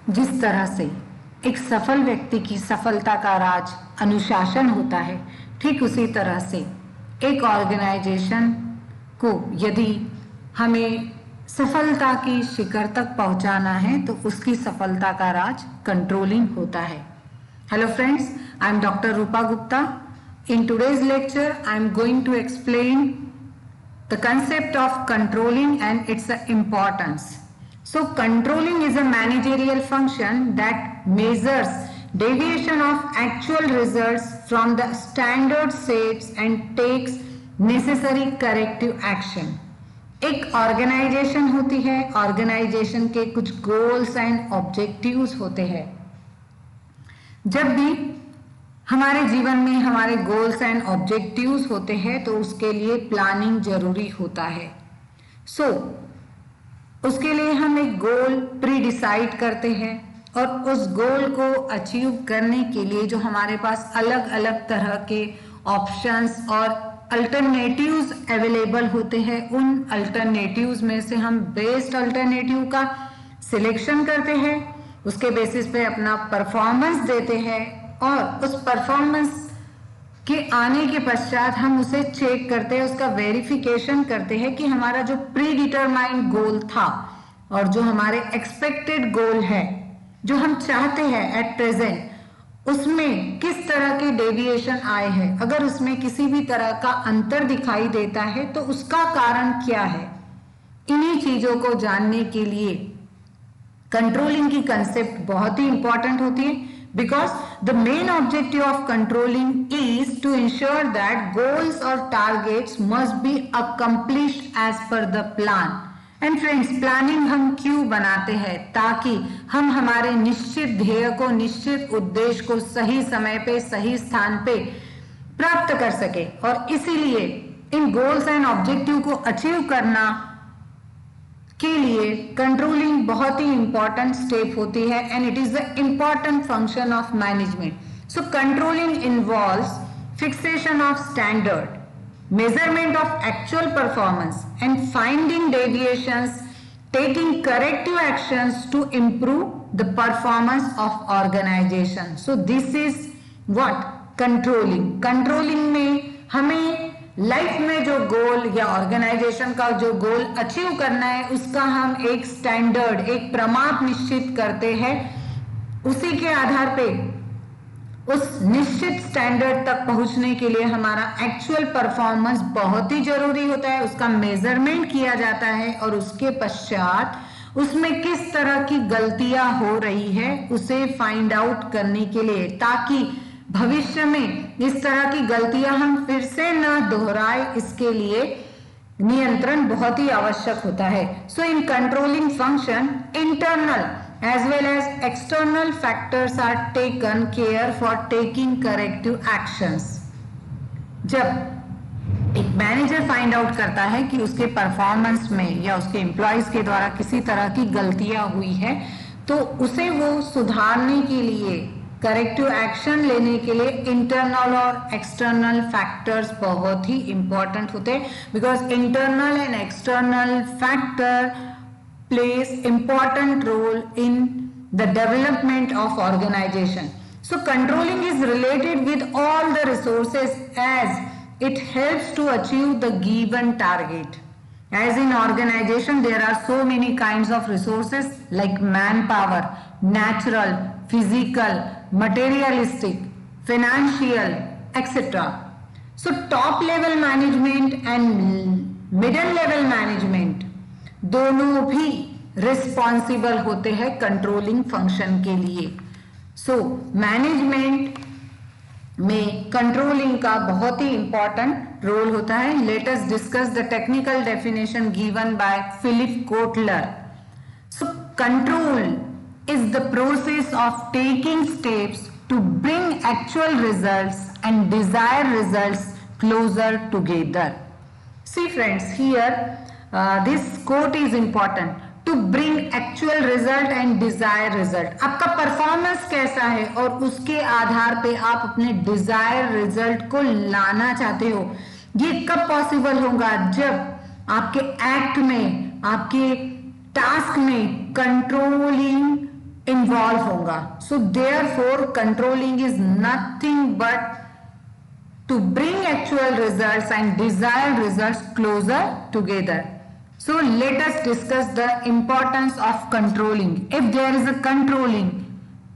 जिस तरह से एक सफल व्यक्ति की सफलता का राज अनुशासन होता है, ठीक उसी तरह से एक ऑर्गेनाइजेशन को यदि हमें सफलता की शिखर तक पहुंचाना है तो उसकी सफलता का राज कंट्रोलिंग होता है। Hello friends, I am doctor Rupa Gupta. In today's lecture, I am going to explain the concept of controlling and its importance. So, controlling is a managerial function that measures deviation of actual results from the standard sets and takes necessary corrective action. एक organisation होती है, organisation के कुछ goals and objectives होते हैं. जब भी हमारे जीवन में हमारे गोल्स एंड ऑब्जेक्टिव्स होते हैं तो उसके लिए प्लानिंग जरूरी होता है. उसके लिए हम एक गोल प्री डिसाइड करते हैं और उस गोल को अचीव करने के लिए जो हमारे पास अलग अलग तरह के ऑप्शंस और अल्टरनेटिव्स अवेलेबल होते हैं, उन अल्टरनेटिव्स में से हम बेस्ट अल्टरनेटिव का सिलेक्शन करते हैं. उसके बेसिस पे अपना परफॉर्मेंस देते हैं और उस परफॉर्मेंस के आने के पश्चात हम उसे चेक करते हैं, उसका वेरिफिकेशन करते हैं कि हमारा जो प्री डिटरमाइंड गोल था और जो हमारे एक्सपेक्टेड गोल है, जो हम चाहते हैं एट प्रेजेंट, उसमें किस तरह के डेविएशन आए हैं. अगर उसमें किसी भी तरह का अंतर दिखाई देता है तो उसका कारण क्या है. इन्हीं चीजों को जानने के लिए कंट्रोलिंग की कंसेप्ट बहुत ही इंपॉर्टेंट होती है, because the main objective of controlling is to ensure that goals or targets must be accomplished as per the plan. And friends, planning हम क्यों बनाते हैं? ताकि हम हमारे निश्चित ध्येय को, निश्चित उद्देश्य को सही समय पे, सही स्थान पे प्राप्त कर सके. और इसीलिए इन गोल्स एंड ऑब्जेक्टिव को अचीव करना के लिए कंट्रोलिंग बहुत ही इंपॉर्टेंट स्टेप होती है and it is the important function of management. So controlling involves fixation of standard, measurement of actual performance and finding deviations, taking corrective actions to improve the performance of organization. So this is what controlling. Controlling में हमें life में जो गोल या organisation का जो goal achieve करना है उसका हम एक स्टैंडर्ड, एक प्रमाप निश्चित करते हैं. उसी के आधार पे उस निश्चित स्टैंडर्ड तक पहुंचने के लिए हमारा एक्चुअल परफॉर्मेंस बहुत ही जरूरी होता है. उसका मेजरमेंट किया जाता है और उसके पश्चात उसमें किस तरह की गलतियां हो रही है उसे फाइंड आउट करने के लिए, ताकि भविष्य में इस तरह की गलतियां हम फिर से न दोहराए, इसके लिए नियंत्रण बहुत ही आवश्यक होता है. So in controlling function internal as well as external factors are taken care for taking corrective actions. जब एक मैनेजर फाइंड आउट करता है कि उसके परफॉर्मेंस में या उसके एम्प्लॉयज के द्वारा किसी तरह की गलतियां हुई है तो उसे वो सुधारने के लिए, करेक्टिव एक्शन लेने के लिए इंटरनल और एक्सटर्नल फैक्टर्स बहुत ही इंपॉर्टेंट होते हैं. Because internal and external factor plays important role in the development of organization. So controlling is related with all the resources as it helps to achieve the given target. As in organization there are so many kinds of resources like manpower, natural, physical, materialistic, financial, etc. So top level management and middle level management दोनों भी responsible होते हैं controlling function के लिए. So management में controlling का बहुत ही important role होता है. Let us discuss the technical definition given by Philip Kotler. So control is the process of taking steps to bring actual results and desired results closer together. See friends, here this quote is important. To bring actual result and desired result. आपका performance कैसा है और उसके आधार पे आप अपने Dzire result को लाना चाहते हो. ये कब पॉसिबल होगा? जब आपके एक्ट में, आपके टास्क में कंट्रोलिंग इन्वॉल्व होगा। So therefore controlling is nothing but to bring actual results and desired results closer together. So let us discuss the importance of controlling. If there is a controlling,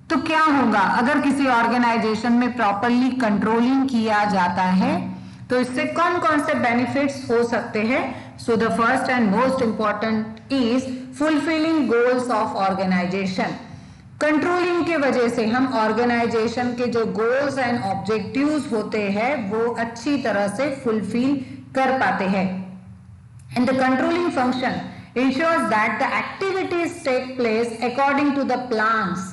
तो क्या होगा? अगर किसी organisation में properly controlling किया जाता है तो इससे कौन कौन से बेनिफिट्स हो सकते हैं? So the first and most important is fulfilling goals of organisation. Controlling के वजह से हम ऑर्गेनाइजेशन के जो गोल्स एंड ऑब्जेक्टिव्स होते हैं वो अच्छी तरह से फुलफिल कर पाते हैं। And the controlling function ensures that the activities take place according to the plans,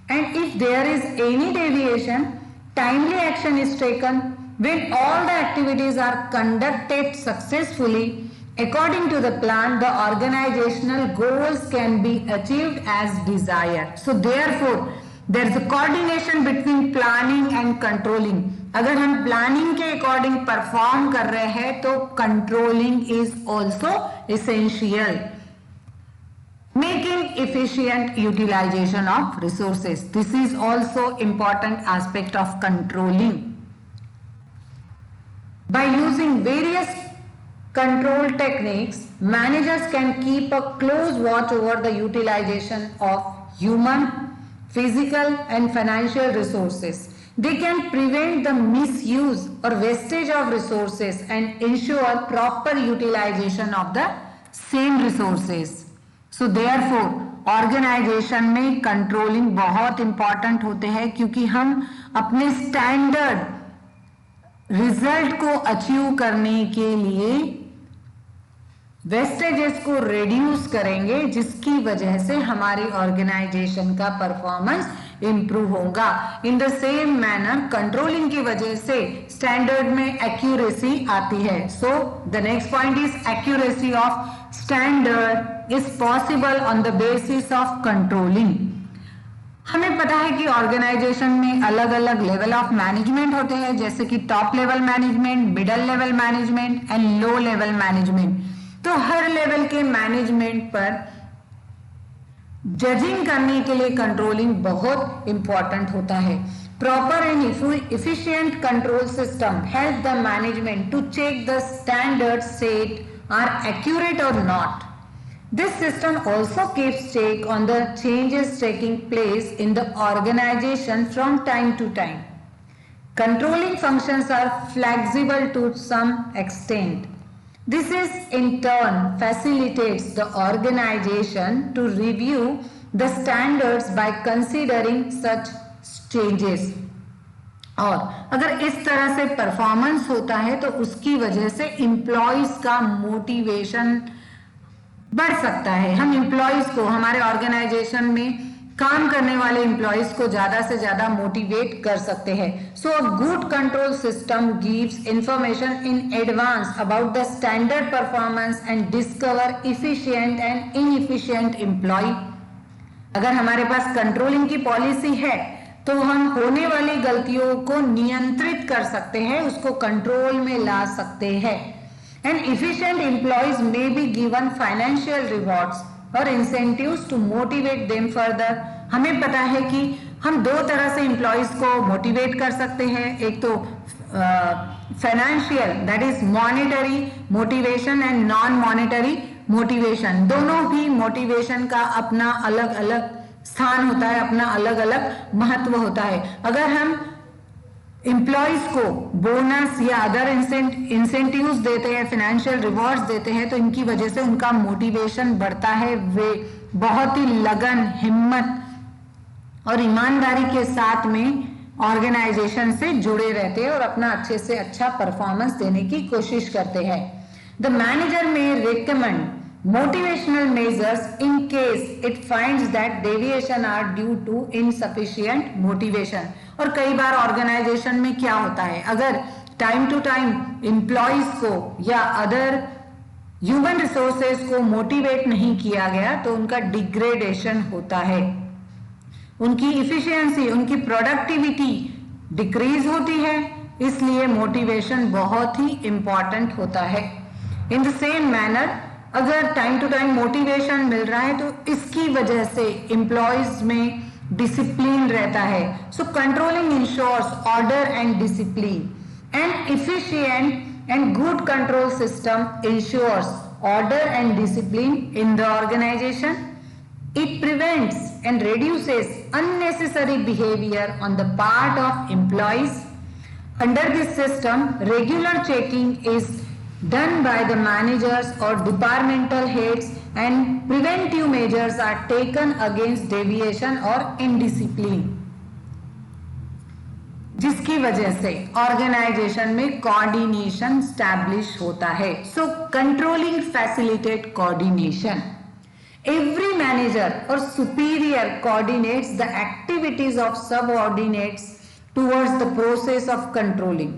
and if there is any deviation, timely action is taken. When all the activities are conducted successfully according to the plan, the organizational goals can be achieved as desired. So therefore there is a coordination between planning and controlling. अगर हम planning के according perform कर रहे हैं तो controlling is also essential. Making efficient utilization of resources. This is also important aspect of controlling. By using various control techniques, managers can keep a close watch over the utilization of human, physical and financial resources. They can prevent the misuse or wastage of resources and ensure proper utilization of the same resources. So therefore organisation में controlling बहुत important होते हैं क्योंकि हम अपने standard result को achieve करने के लिए वेस्टेजेस को रिड्यूस करेंगे, जिसकी वजह से हमारी ऑर्गेनाइजेशन का परफॉर्मेंस इंप्रूव होगा। In the same manner controlling की वजह से स्टैंडर्ड में एक्यूरेसी आती है। So the next point is accuracy of standard is possible on the basis of controlling. हमें पता है कि ऑर्गेनाइजेशन में अलग अलग लेवल ऑफ मैनेजमेंट होते हैं, जैसे कि top level management, middle level management and low level management. तो हर लेवल के मैनेजमेंट पर जजिंग करने के लिए कंट्रोलिंग बहुत इंपॉर्टेंट होता है। Proper and efficient control system help the management to check the standards set are accurate or not. This system also keeps check on the changes taking place in the organization from time to time. Controlling functions are flexible to some extent. This is in turn facilitates the organization to review the standards by considering such changes. और अगर इस तरह से performance होता है तो उसकी वजह से एम्प्लॉइज का मोटिवेशन बढ़ सकता है। हम एम्प्लॉइज को, हमारे ऑर्गेनाइजेशन में काम करने वाले एम्प्लॉइज को ज्यादा से ज्यादा मोटिवेट कर सकते हैं। So a good control system gives information in advance about the standard performance and discover efficient and inefficient employ. अगर हमारे पास कंट्रोलिंग की पॉलिसी है तो हम होने वाली गलतियों को नियंत्रित कर सकते हैं, उसको कंट्रोल में ला सकते हैं। And efficient employees may be given financial rewards और incentives to motivate them further. हमें पता है कि हम दो तरह से एम्प्लॉइज को मोटिवेट कर सकते हैं, एक तो financial that is monetary motivation and non monetary motivation. दोनों भी मोटिवेशन का अपना अलग अलग स्थान होता है, अपना अलग अलग महत्व होता है। अगर हम एम्प्लॉइज को बोनस या अदर इंसेंटिव्स देते हैं, फाइनेंशियल रिवॉर्ड्स देते हैं, तो इनकी वजह से उनका मोटिवेशन बढ़ता है। वे बहुत ही लगन, हिम्मत और ईमानदारी के साथ में ऑर्गेनाइजेशन से जुड़े रहते हैं और अपना अच्छे से अच्छा परफॉर्मेंस देने की कोशिश करते हैं। द मैनेजर में recommend motivational measures in case it finds that deviation are due to insufficient motivation। और कई बार ऑर्गेनाइजेशन में क्या होता है, अगर टाइम टू टाइम एम्प्लॉइज को या अदर ह्यूमन रिसोर्सेज को मोटिवेट नहीं किया गया तो उनका डिग्रेडेशन होता है, उनकी इफिशियंसी, उनकी प्रोडक्टिविटी डिक्रीज होती है। इसलिए मोटिवेशन बहुत ही इंपॉर्टेंट होता है। इन द सेम मैनर अगर टाइम टू टाइम मोटिवेशन मिल रहा है तो इसकी वजह से एम्प्लॉयज में डिसिप्लिन रहता है. So controlling ensures order and discipline. And efficient and good control system ensures order and discipline in the organization. It prevents and reduces unnecessary behavior on the part of employees. Under this system, regular checking is done by the managers or departmental heads and preventive measures are taken against deviation or indiscipline, जिसकी वजह से organisation में coordination establish होता है. So controlling facilitate coordination. Every manager और superior coordinates the activities of subordinates towards the process of controlling.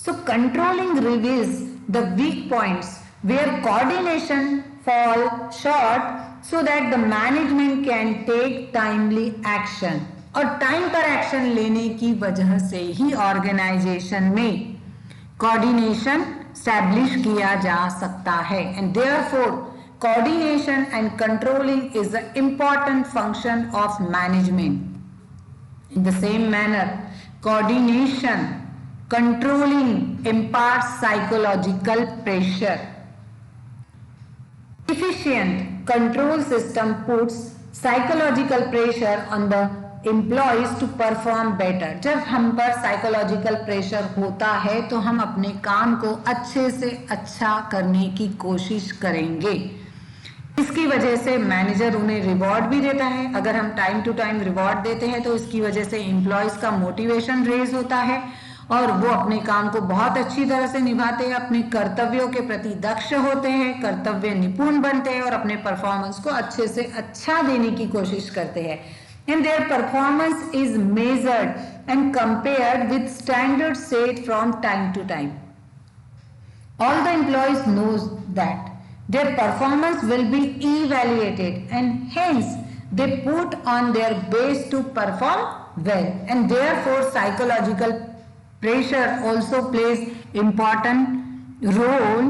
So controlling reveals the weak points where coordination fall short so that the management can take timely action. और time पर action लेने की वजह से ही organisation में coordination establish किया जा सकता है. And therefore coordination and controlling is a important function of management. In the same manner coordination controlling imparts psychological pressure. Efficient control system puts psychological pressure on the employees to perform better. जब हम पर psychological pressure होता है तो हम अपने काम को अच्छे से अच्छा करने की कोशिश करेंगे. इसकी वजह से मैनेजर उन्हें रिवॉर्ड भी देता है. अगर हम टाइम टू टाइम रिवॉर्ड देते हैं तो इसकी वजह से एम्प्लॉयज का मोटिवेशन रेज होता है और वो अपने काम को बहुत अच्छी तरह से निभाते हैं, अपने कर्तव्यों के प्रति दक्ष होते हैं, कर्तव्य निपुण बनते हैं और अपने परफॉर्मेंस को अच्छे से अच्छा देने की कोशिश करते हैं. And their performance is measured and compared with standards set from time to time. All the employees knows that their performance will be evaluated and hence they put on their best to perform well. And therefore psychological pressure also plays important role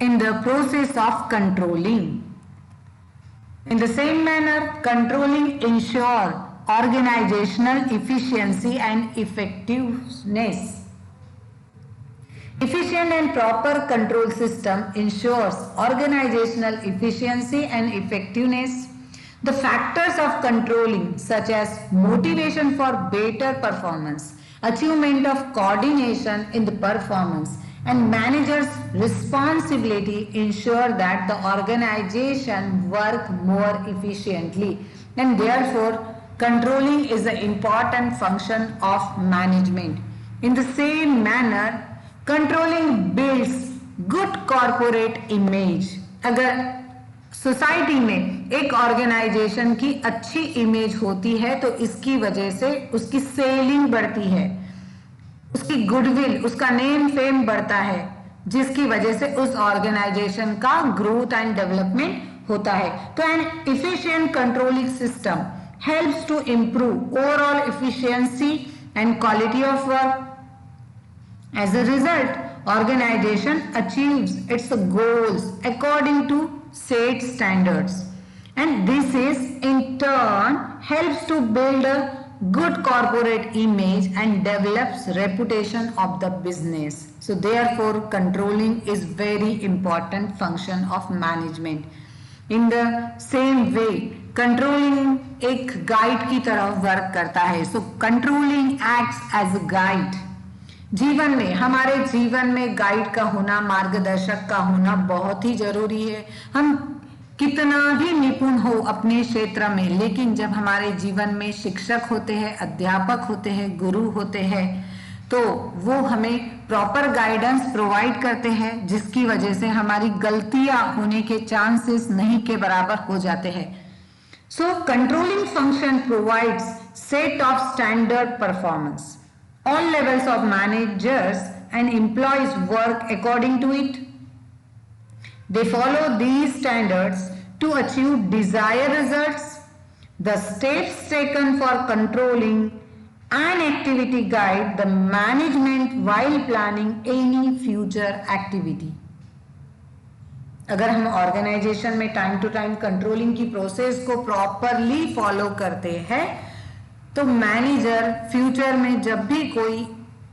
in the process of controlling. In the same manner, controlling ensure organizational efficiency and effectiveness. Efficient and proper control system ensures organizational efficiency and effectiveness. The factors of controlling such as motivation for better performance, achievement of coordination in the performance, and managers' responsibility ensure that the organization work more efficiently. And therefore, controlling is an important function of management. In the same manner, controlling builds good corporate image. अगर society में एक organisation की अच्छी image होती है तो इसकी वजह से उसकी सेलिंग बढ़ती है, उसकी गुडविल, उसका नेम फेम बढ़ता है, जिसकी वजह से उस ऑर्गेनाइजेशन का ग्रोथ एंड डेवलपमेंट होता है. तो an efficient controlling system helps to improve overall efficiency and quality of work. As a result, organization achieves its goals according to set standards, and this is in turn helps to build a good corporate image and develops reputation of the business. So therefore controlling is very important function of management. In the same way, controlling एक guide की तरह work करता है. So controlling acts as a guide. जीवन में, हमारे जीवन में गाइड का होना, मार्गदर्शक का होना बहुत ही जरूरी है. हम कितना भी निपुण हो अपने क्षेत्र में, लेकिन जब हमारे जीवन में शिक्षक होते हैं, अध्यापक होते हैं, गुरु होते हैं, तो वो हमें प्रॉपर गाइडेंस प्रोवाइड करते हैं, जिसकी वजह से हमारी गलतियां होने के चांसेस नहीं के बराबर हो जाते हैं. So controlling function provides set of standard performance. All levels of managers and employees work according to it. They follow these standards to achieve desired results. The steps taken for controlling an activity guide the management while planning any future activity. अगर हम organisation में time to time controlling की process को properly follow करते हैं तो manager future में जब भी कोई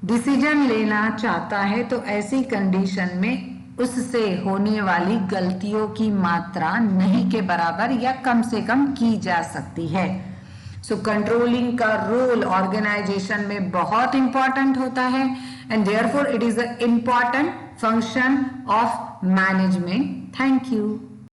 डिसीजन लेना चाहता है तो ऐसी कंडीशन में उससे होने वाली गलतियों की मात्रा नहीं के बराबर या कम से कम की जा सकती है। सो कंट्रोलिंग का रोल ऑर्गेनाइजेशन में बहुत इंपॉर्टेंट होता है and therefore it is a important function of management. Thank you.